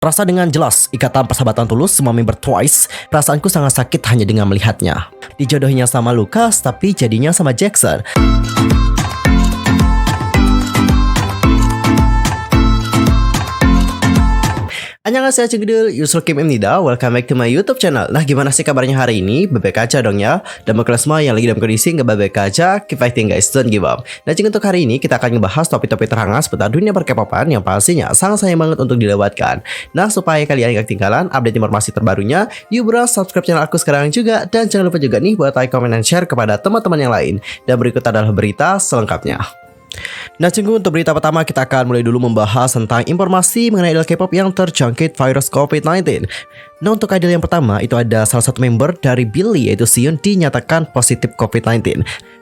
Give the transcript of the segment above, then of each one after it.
Rasa dengan jelas ikatan persahabatan tulus semua member Twice. Perasaanku sangat sakit hanya dengan melihatnya. Dijodohinya sama Lucas, tapi jadinya sama Jackson. Annyeonghaseyo Cengkedul, Yusuf Kim Imnida, welcome back to my YouTube channel. Nah, gimana sih kabarnya hari ini? Baik-baik aja dong ya. Dan buat kalian semua yang lagi dalam kondisi nggak baik-baik aja, keep fighting guys, don't give up. Nah, jadi untuk hari ini kita akan ngebahas topik-topik terhangat seputar dunia per-K-popan yang pastinya sangat sayang banget untuk dilewatkan. Nah, supaya kalian gak ketinggalan update informasi terbarunya, yuk bro, subscribe channel aku sekarang juga. Dan jangan lupa juga nih buat like, comment, dan share kepada teman-teman yang lain. Dan berikut adalah berita selengkapnya. Nah, untuk berita pertama kita akan mulai dulu membahas tentang informasi mengenai idol K-pop yang terjangkit virus COVID-19. Nah, untuk idol yang pertama itu ada salah satu member dari Billy yaitu Seon dinyatakan positif COVID-19.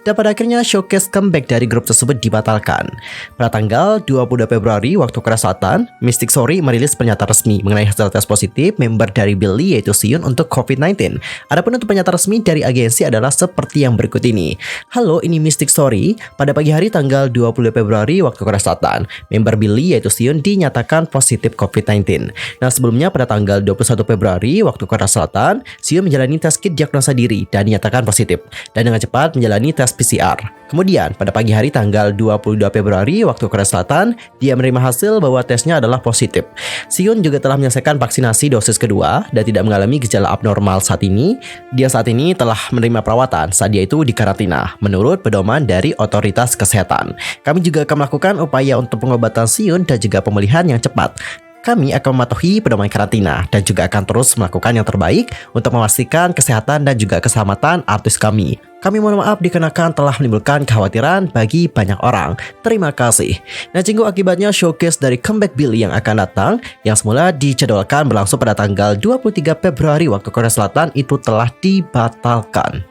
Dan pada akhirnya showcase comeback dari grup tersebut dibatalkan. Pada tanggal 22 Februari waktu Korea Selatan, Mystic Story merilis pernyataan resmi mengenai hasil tes positif member dari Billy yaitu Seon untuk COVID-19. Adapun untuk pernyataan resmi dari agensi adalah seperti yang berikut ini. Halo, ini Mystic Story. Pada pagi hari tanggal 20 Februari waktu Korea Selatan, member Billy yaitu Seon dinyatakan positif COVID-19. Nah, sebelumnya pada tanggal 21 Februari waktu Korea Selatan, Seon menjalani tes kit diagnosa diri dan dinyatakan positif. Dan dengan cepat menjalani tes PCR. Kemudian pada pagi hari tanggal 22 Februari waktu Korea Selatan, dia menerima hasil bahwa tesnya adalah positif. Seon juga telah menyelesaikan vaksinasi dosis kedua dan tidak mengalami gejala abnormal saat ini. Dia saat ini telah menerima perawatan saat dia itu dikarantina menurut pedoman dari otoritas kesehatan. Kami juga akan melakukan upaya untuk pengobatan Seon dan juga pemulihan yang cepat. Kami akan mematuhi pedoman karantina dan juga akan terus melakukan yang terbaik untuk memastikan kesehatan dan juga keselamatan artis kami. Kami mohon maaf dikarenakan telah menimbulkan kekhawatiran bagi banyak orang. Terima kasih. Nah, akibatnya showcase dari comeback Billy yang akan datang, yang semula dijadwalkan berlangsung pada tanggal 23 Februari waktu Korea Selatan itu telah dibatalkan.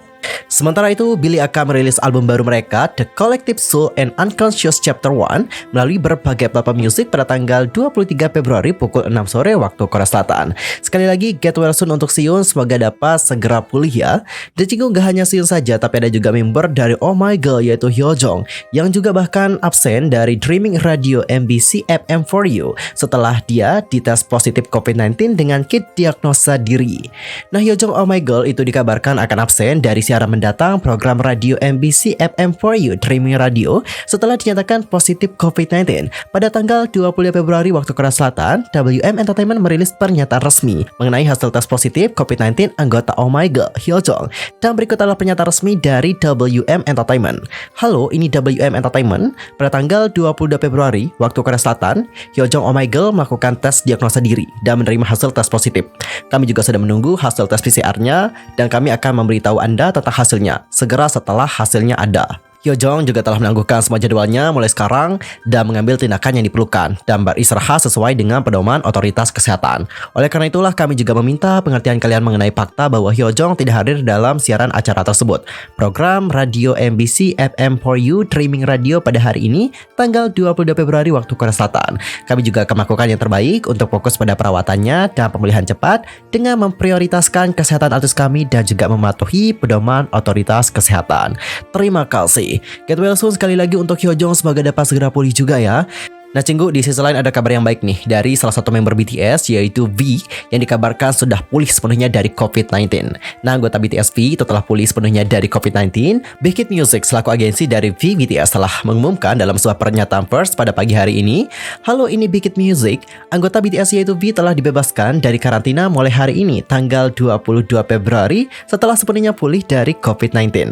Sementara itu, Billy akan merilis album baru mereka, The Collective Soul and Unconscious Chapter 1, melalui berbagai platform musik pada tanggal 23 Februari pukul 6 sore waktu Korea Selatan. Sekali lagi, get well soon untuk Seon, semoga dapat segera pulih ya. Dan gak hanya Seon saja, tapi ada juga member dari Oh My Girl yaitu Hyojong, yang juga bahkan absen dari Dreaming Radio MBC FM4U setelah dia dites positif COVID-19 dengan kit diagnosa diri. Nah, Hyojong Oh My Girl itu dikabarkan akan absen dari siaran mendatang program radio MBC FM4U Dreaming Radio setelah dinyatakan positif COVID-19. Pada tanggal 20 Februari waktu Korea Selatan, WM Entertainment merilis pernyataan resmi mengenai hasil tes positif COVID-19 anggota Oh My Girl, Hyojong. Dan berikut adalah pernyataan resmi dari WM Entertainment. Halo, ini WM Entertainment. Pada tanggal 22 Februari waktu Korea Selatan, Hyojong Oh My Girl melakukan tes diagnosa diri dan menerima hasil tes positif. Kami juga sedang menunggu hasil tes PCR-nya dan kami akan memberitahu Anda tentang hasilnya segera setelah hasilnya ada. Hyojong juga telah menangguhkan semua jadwalnya mulai sekarang dan mengambil tindakan yang diperlukan dan beristirahat sesuai dengan pedoman otoritas kesehatan. Oleh karena itulah kami juga meminta pengertian kalian mengenai fakta bahwa Hyojong tidak hadir dalam siaran acara tersebut. Program radio MBC FM4U Dreaming Radio pada hari ini tanggal 22 Februari waktu Korea Selatan. Kami juga akan melakukan yang terbaik untuk fokus pada perawatannya dan pemulihan cepat dengan memprioritaskan kesehatan artis kami dan juga mematuhi pedoman otoritas kesehatan. Terima kasih. Get well soon sekali lagi untuk Hyojong, semoga dapat segera pulih juga ya. Nah, di sisi lain ada kabar yang baik nih dari salah satu member BTS yaitu V yang dikabarkan sudah pulih sepenuhnya dari COVID-19. Nah, anggota BTS V itu telah pulih sepenuhnya dari COVID-19. Big Hit Music selaku agensi dari V BTS telah mengumumkan dalam sebuah pernyataan pers pada pagi hari ini. Halo, ini Big Hit Music. Anggota BTS yaitu V telah dibebaskan dari karantina mulai hari ini tanggal 22 Februari setelah sepenuhnya pulih dari COVID-19.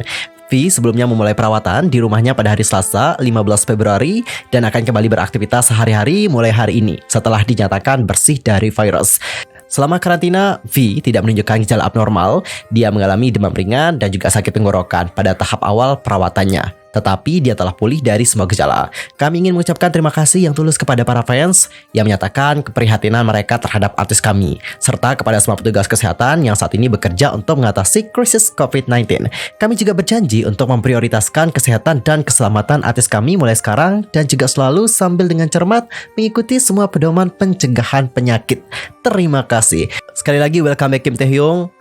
V sebelumnya memulai perawatan di rumahnya pada hari Selasa 15 Februari dan akan kembali beraktivitas sehari-hari mulai hari ini setelah dinyatakan bersih dari virus. Selama karantina, V tidak menunjukkan gejala abnormal. Dia mengalami demam ringan dan juga sakit tenggorokan pada tahap awal perawatannya. Tetapi dia telah pulih dari semua gejala. Kami ingin mengucapkan terima kasih yang tulus kepada para fans yang menyatakan keprihatinan mereka terhadap artis kami, serta kepada semua petugas kesehatan yang saat ini bekerja untuk mengatasi krisis COVID-19. Kami juga berjanji untuk memprioritaskan kesehatan dan keselamatan artis kami mulai sekarang dan juga selalu sambil dengan cermat mengikuti semua pedoman pencegahan penyakit. Terima kasih. Sekali lagi welcome back Kim Taehyung.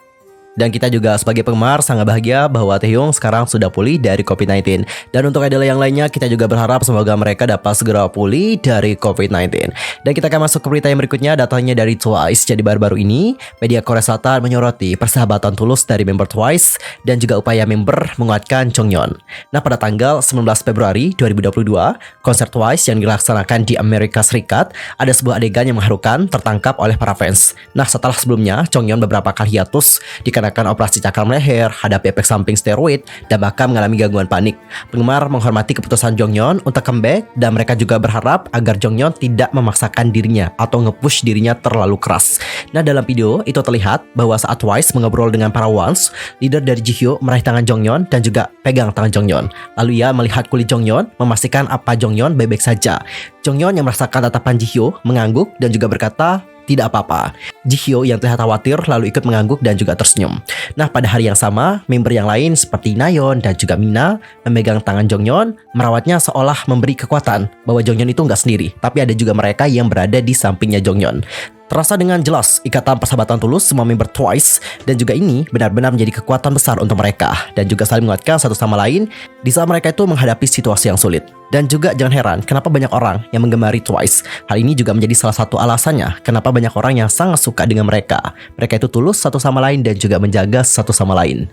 Dan kita juga sebagai penggemar sangat bahagia bahwa Taehyung sekarang sudah pulih dari COVID-19. Dan untuk idol yang lainnya, kita juga berharap semoga mereka dapat segera pulih dari COVID-19. Dan kita akan masuk ke berita yang berikutnya, datangnya dari Twice. Jadi baru-baru ini, media Korea Selatan menyoroti persahabatan tulus dari member Twice dan juga upaya member menguatkan Jonghyun. Nah, pada tanggal 19 Februari 2022, konser Twice yang dilaksanakan di Amerika Serikat, ada sebuah adegan yang mengharukan tertangkap oleh para fans. Nah, setelah sebelumnya, Jonghyun beberapa kali hiatus dikarenakan operasi cakram leher, hadapi efek samping steroid, dan bahkan mengalami gangguan panik. Penggemar menghormati keputusan Jonghyun untuk comeback, dan mereka juga berharap agar Jonghyun tidak memaksakan dirinya atau nge-push dirinya terlalu keras. Nah, dalam video itu terlihat bahwa saat Twice mengobrol dengan para Ones, leader dari Jihyo meraih tangan Jonghyun dan juga pegang tangan Jonghyun. Lalu ia melihat kulit Jonghyun, memastikan apa Jonghyun baik-baik saja. Jonghyun yang merasakan tatapan Jihyo mengangguk dan juga berkata, tidak apa-apa. Jihyo yang terlihat khawatir lalu ikut mengangguk dan juga tersenyum. Nah, pada hari yang sama, member yang lain seperti Nayeon dan juga Mina memegang tangan Jonghyun, merawatnya seolah memberi kekuatan bahwa Jonghyun itu nggak sendiri, tapi ada juga mereka yang berada di sampingnya Jonghyun. Terasa dengan jelas ikatan persahabatan tulus semua member Twice, dan juga ini benar-benar menjadi kekuatan besar untuk mereka dan juga saling menguatkan satu sama lain di saat mereka itu menghadapi situasi yang sulit. Dan juga jangan heran kenapa banyak orang yang menggemari Twice. Hal ini juga menjadi salah satu alasannya kenapa banyak orang yang sangat suka dengan mereka. Mereka itu tulus satu sama lain dan juga menjaga satu sama lain.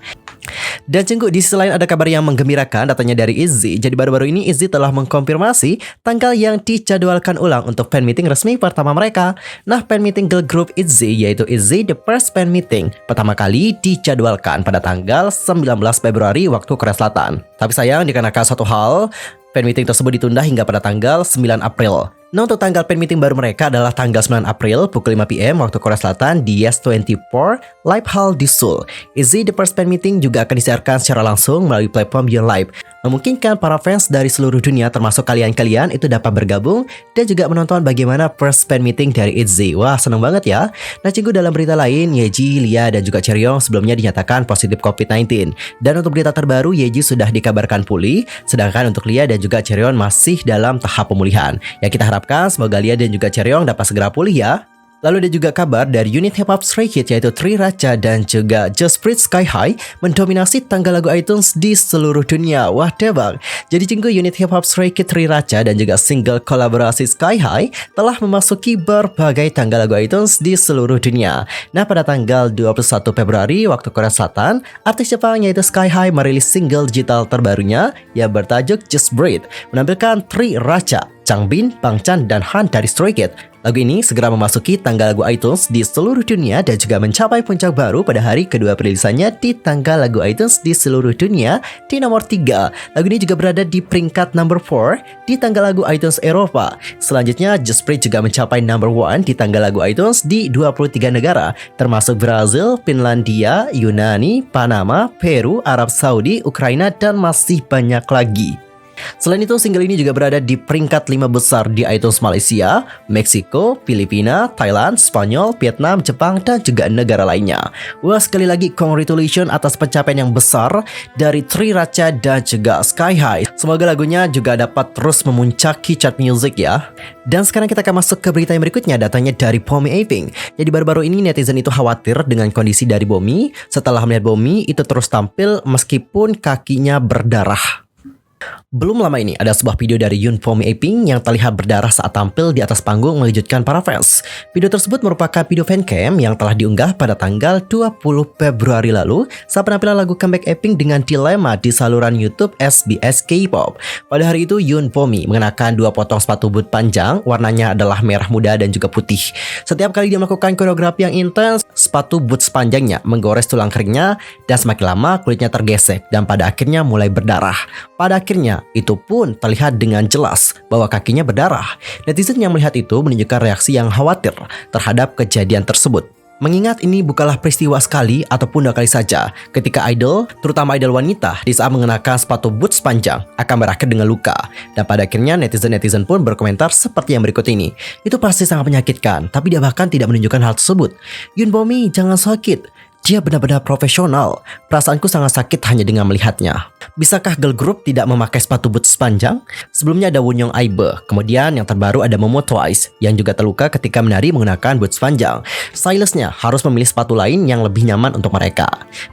Dan Cenggu, di sisi lain ada kabar yang menggembirakan datanya dari ITZY. Jadi baru-baru ini ITZY telah mengkonfirmasi tanggal yang dijadwalkan ulang untuk fan meeting resmi pertama mereka. Nah, fan meeting girl group ITZY yaitu ITZY The First Fan Meeting pertama kali dijadwalkan pada tanggal 19 Februari waktu Korea Selatan. Tapi sayang dikarenakan satu hal, fan meeting tersebut ditunda hingga pada tanggal 9 April. Nah, untuk tanggal fan meeting baru mereka adalah tanggal 9 April pukul 5 PM waktu Korea Selatan di Yes24 Live Hall di Seoul. ITZY The First Fan Meeting juga akan disiarkan secara langsung melalui platform Beyond Live, memungkinkan para fans dari seluruh dunia termasuk kalian-kalian itu dapat bergabung dan juga menonton bagaimana first fan meeting dari ITZY. Wah, seneng banget ya. Nah, Cinggu, dalam berita lain, Yeji, Lia, dan juga Chaeryeong sebelumnya dinyatakan positif COVID-19. Dan untuk berita terbaru, Yeji sudah dikabarkan pulih, sedangkan untuk Lia dan juga Chaeryeong masih dalam tahap pemulihan. Ya, kita harapkan semoga Lia dan juga Chaeryeong dapat segera pulih ya. Lalu ada juga kabar dari unit hip-hop Stray Kids yaitu Triracha dan juga Justbreed Sky High mendominasi tangga lagu iTunes di seluruh dunia. Wah, debak. Jadi Cinggu, unit hip-hop Stray Kids Triracha dan juga single kolaborasi Sky High telah memasuki berbagai tangga lagu iTunes di seluruh dunia. Nah, pada tanggal 21 Februari waktu Korea Selatan, artis Jepang yaitu Sky High merilis single digital terbarunya yang bertajuk Justbreed, menampilkan Triracha, Changbin, Bangchan, dan Han dari Stray Kids. Lagu ini segera memasuki tangga lagu iTunes di seluruh dunia dan juga mencapai puncak baru pada hari kedua perilisannya di tangga lagu iTunes di seluruh dunia di nomor 3. Lagu ini juga berada di peringkat number 4 di tangga lagu iTunes Eropa. Selanjutnya, Justbreed juga mencapai number 1 di tangga lagu iTunes di 23 negara, termasuk Brazil, Finlandia, Yunani, Panama, Peru, Arab Saudi, Ukraina, dan masih banyak lagi. Selain itu, single ini juga berada di peringkat 5 besar di iTunes Malaysia, Meksiko, Filipina, Thailand, Spanyol, Vietnam, Jepang, dan juga negara lainnya. Wah, sekali lagi congratulations atas pencapaian yang besar dari Triracha dan juga Sky High. Semoga lagunya juga dapat terus memuncaki chart music ya. Dan sekarang kita akan masuk ke berita yang berikutnya, datangnya dari Bomi Aping. Jadi baru-baru ini netizen itu khawatir dengan kondisi dari Bomi setelah melihat Bomi itu terus tampil meskipun kakinya berdarah. Belum lama ini ada sebuah video dari Yoon Bomi Aping yang terlihat berdarah saat tampil di atas panggung mengejutkan para fans. Video tersebut merupakan video fancam yang telah diunggah pada tanggal 20 Februari lalu saat penampilan lagu comeback Aping dengan dilema di saluran YouTube SBS K-pop. Pada hari itu Yoon Bomi mengenakan 2 potong sepatu boot panjang, warnanya adalah merah muda dan juga putih. Setiap kali dia melakukan koreografi yang intens, sepatu boot sepanjangnya menggores tulang keringnya dan semakin lama kulitnya tergesek dan pada akhirnya mulai berdarah. Pada akhirnya itu pun terlihat dengan jelas bahwa kakinya berdarah. Netizen yang melihat itu menunjukkan reaksi yang khawatir terhadap kejadian tersebut. Mengingat ini bukanlah peristiwa sekali ataupun 2 kali saja ketika idol, terutama idol wanita, di saat mengenakan sepatu boot sepanjang akan berakhir dengan luka. Dan pada akhirnya netizen pun berkomentar seperti yang berikut ini. Itu pasti sangat menyakitkan, tapi dia bahkan tidak menunjukkan hal tersebut. Yoon Bomi, jangan sakit. Dia benar-benar profesional. Perasaanku sangat sakit hanya dengan melihatnya. Bisakah girl group tidak memakai sepatu boots panjang? Sebelumnya ada Wonyoung Aibe. Kemudian yang terbaru ada Momo Twice yang juga terluka ketika menari menggunakan boots panjang. Stylistnya harus memilih sepatu lain yang lebih nyaman untuk mereka.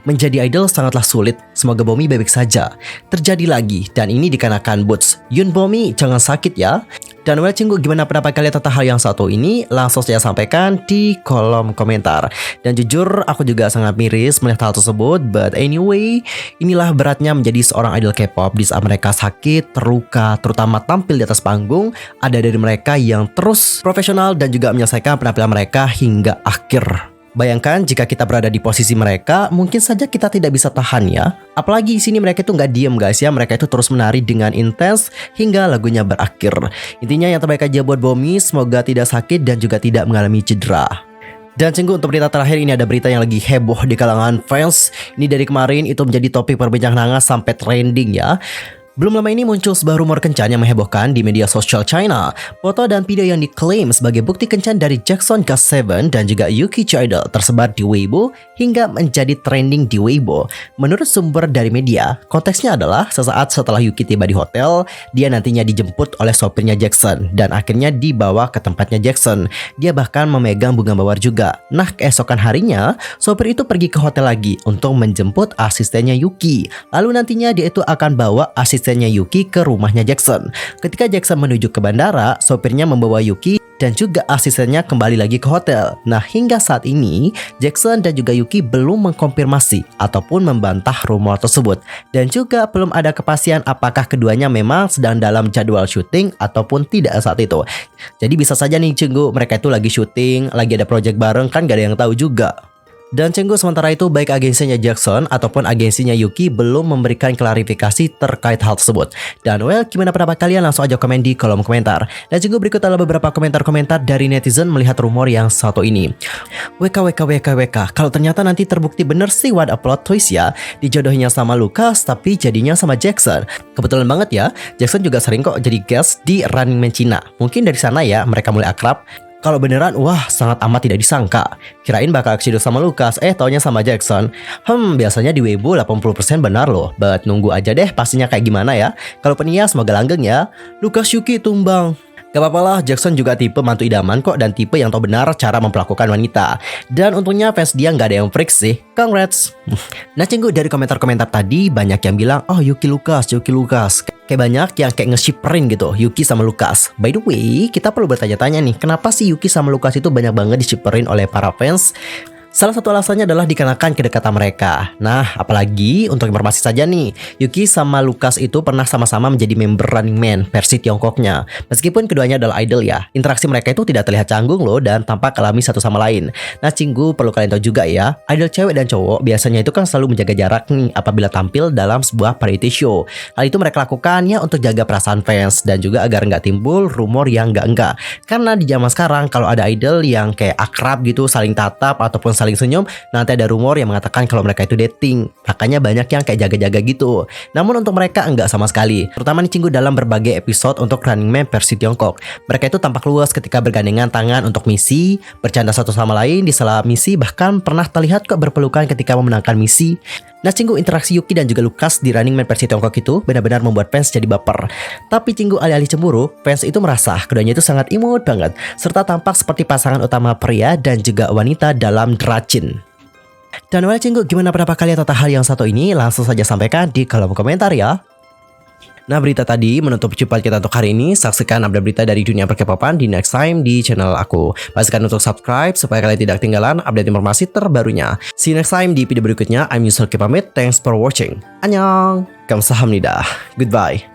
Menjadi idol sangatlah sulit. Semoga Bomi baik saja. Terjadi lagi dan ini dikarenakan boots. Yun Bomi jangan sakit ya. Dan well cinggu, gimana pendapat kalian tentang hal yang satu ini? Langsung saya sampaikan di kolom komentar. Dan jujur aku juga sangat miris melihat hal tersebut. But anyway, inilah beratnya menjadi seorang idol K-pop di saat mereka sakit, terluka, terutama tampil di atas panggung. Ada dari mereka yang terus profesional dan juga menyelesaikan penampilan mereka hingga akhir. Bayangkan jika kita berada di posisi mereka, mungkin saja kita tidak bisa tahan ya. Apalagi di sini mereka itu nggak diem guys ya, mereka itu terus menari dengan intens hingga lagunya berakhir. Intinya yang terbaik aja buat Bomi, semoga tidak sakit dan juga tidak mengalami cedera. Dan cenggu, untuk berita terakhir ini ada berita yang lagi heboh di kalangan fans. Ini dari kemarin itu menjadi topik perbincangan hangat sampai trending ya. Belum lama ini muncul sebuah rumor kencan yang menghebohkan di media sosial China. Foto dan video yang diklaim sebagai bukti kencan dari Jackson GOT7 dan juga Yuki Idol tersebar di Weibo hingga menjadi trending di Weibo. Menurut sumber dari media, konteksnya adalah sesaat setelah Yuki tiba di hotel, dia nantinya dijemput oleh sopirnya Jackson dan akhirnya dibawa ke tempatnya Jackson. Dia bahkan memegang bunga mawar juga. Nah, keesokan harinya, sopir itu pergi ke hotel lagi untuk menjemput asistennya Yuki. Lalu nantinya dia itu akan bawa asistennya Yuki ke rumahnya Jackson. Ketika Jackson menuju ke bandara, sopirnya membawa Yuki dan juga asistennya kembali lagi ke hotel. Nah, hingga saat ini Jackson dan juga Yuki belum mengkonfirmasi ataupun membantah rumor tersebut. Dan juga belum ada kepastian apakah keduanya memang sedang dalam jadwal syuting ataupun tidak saat itu. Jadi bisa saja nih cenggu, mereka itu lagi syuting, lagi ada project bareng, kan gak ada yang tahu juga. Dan cenggu, sementara itu baik agensinya Jackson ataupun agensinya Yuki belum memberikan klarifikasi terkait hal tersebut. Dan well, gimana pendapat kalian? Langsung aja komen di kolom komentar. Dan cenggu, berikut adalah beberapa komentar-komentar dari netizen melihat rumor yang satu ini. WK, kalau ternyata nanti terbukti bener sih, what a plot twist ya. Dijodohinya sama Lucas tapi jadinya sama Jackson. Kebetulan banget ya, Jackson juga sering kok jadi guest di Running Man China. Mungkin dari sana ya mereka mulai akrab. Kalau beneran, wah sangat amat tidak disangka. Kirain bakal kecil sama Lucas, taunya sama Jackson. Biasanya di Weibo 80% benar loh. But nunggu aja deh pastinya kayak gimana ya. Kalau penia semoga langgeng ya. Lucas Yuki tumbang. Gak apa-apa lah, Jackson juga tipe mantu idaman kok dan tipe yang tahu benar cara memperlakukan wanita. Dan untungnya fans dia nggak ada yang freak sih. Congrats. Nah cenggu, dari komentar-komentar tadi banyak yang bilang, oh Yuki Lucas. Kayak banyak yang kayak nge-shipperin gitu Yuki sama Lucas. By the way, kita perlu bertanya-tanya nih, kenapa sih Yuki sama Lucas itu banyak banget di-shipperin oleh para fans? Salah satu alasannya adalah dikarenakan kedekatan mereka. Nah, apalagi untuk informasi saja nih, Yuki sama Lucas itu pernah sama-sama menjadi member Running Man versi Tiongkoknya. Meskipun keduanya adalah idol ya, interaksi mereka itu tidak terlihat canggung loh dan tampak alami satu sama lain. Nah, cinggu, perlu kalian tahu juga ya, idol cewek dan cowok biasanya itu kan selalu menjaga jarak nih apabila tampil dalam sebuah variety show. Hal itu mereka lakukannya untuk jaga perasaan fans dan juga agar nggak timbul rumor yang enggak. Karena di zaman sekarang kalau ada idol yang kayak akrab gitu, saling tatap ataupun saling senyum, nanti ada rumor yang mengatakan kalau mereka itu dating. Makanya banyak yang kayak jaga-jaga gitu. Namun untuk mereka enggak sama sekali. Terutama nih cinggu dalam berbagai episode untuk Running Man versi Tiongkok. Mereka itu tampak luas ketika bergandengan tangan untuk misi, bercanda satu sama lain di sela misi, bahkan pernah terlihat kok berpelukan ketika memenangkan misi. Nah cinggu, interaksi Yuki dan juga Lucas di Running Man versi Tiongkok itu benar-benar membuat fans jadi baper. Tapi cinggu, alih-alih cemburu, fans itu merasa keduanya itu sangat imut banget, serta tampak seperti pasangan utama pria dan juga wanita dalam Dracin. Dan well cinggu, gimana pendapat kalian tentang hal yang satu ini? Langsung saja sampaikan di kolom komentar ya. Nah berita tadi menutup jumpa kita untuk hari ini. Saksikan update berita dari dunia per-K-popan di next time di channel aku. Pastikan untuk subscribe supaya kalian tidak ketinggalan update informasi terbarunya. See you next time di video berikutnya. I'm Yusul pamit. Thanks for watching. Annyeong. Kamsahamnida. Goodbye.